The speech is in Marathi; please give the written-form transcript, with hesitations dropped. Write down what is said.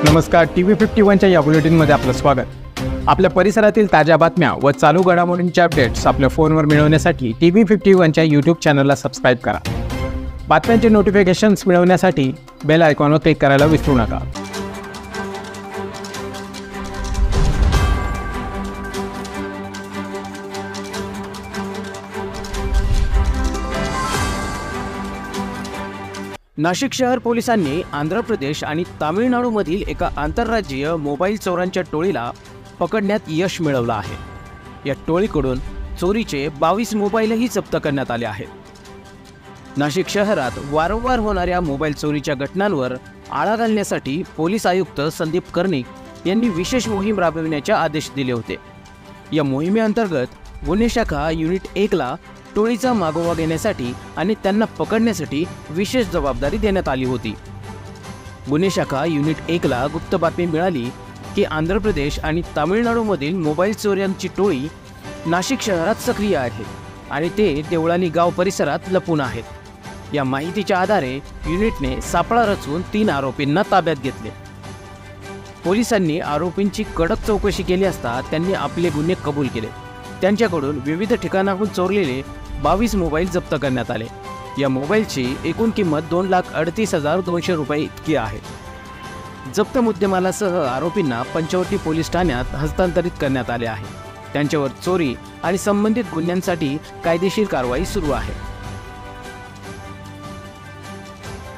नमस्कार, TV51च्या या बुलेटिनमध्ये आपलं स्वागत। आपल्या परिसरातील ताज्या बातम्या व चालू घडामोडींचे अपडेट्स आपल्या फोनवर मिळवण्यासाठी TV51च्या YouTube चॅनलला सबस्क्राइब करा। बातम्यांचे नोटिफिकेशन्स मिळवण्यासाठी बेल आयकॉनवर क्लिक करायला विसरू नका। नाशिक शहर पोलिसांनी आंध्र प्रदेश आणि तामिळनाडूमधील एका आंतरराज्यीय मोबाईल चोरांच्या टोळीला पकडण्यात यश मिळवलं आहे। या टोळीकडून चोरीचे 22 मोबाईलही जप्त करण्यात आले आहेत। नाशिक शहरात वारंवार होणाऱ्या मोबाईल चोरीच्या घटनांवर आळा घालण्यासाठी पोलीस आयुक्त संदीप कर्णिक यांनी विशेष मोहीम राबविण्याचे आदेश दिले होते। या मोहिमेअंतर्गत गुन्हे शाखा युनिट 1 ला टोळीचा मागोवा घेण्यासाठी आणि त्यांना पकडण्यासाठी विशेष जबाबदारी देण्यात आली होती। गुन्हे शाखा युनिट 1 ला गुप्त बातमी मिळाली की आंध्र प्रदेश आणि तामिळनाडूमधील मोबाईल चोऱ्यांची टोळी नाशिक शहरात सक्रिय आहे आणि ते देवळाली गाव परिसरात लपून आहेत। या माहितीच्या आधारे युनिटने सापळा रचून 3 आरोपींना ताब्यात घेतले। पोलिसांनी आरोपींची कडक चौकशी केली असता त्यांनी आपले गुन्हे कबूल केले। त्यांच्याकडून विविध ठिकाणाहून चोरलेले 22 मोबाईल जप्त करण्यात आले। या मोबाईलची एकूण किंमत 2,38,200 रुपये इतकी आहे। जप्त मुद्देमालासह आरोपींना पंचवटी पोलीस ठाण्यात हस्तांतरित करण्यात आले आहे। त्यांच्यावर चोरी आणि संबंधित गुन्ह्यांसाठी कायदेशीर कारवाई सुरू आहे।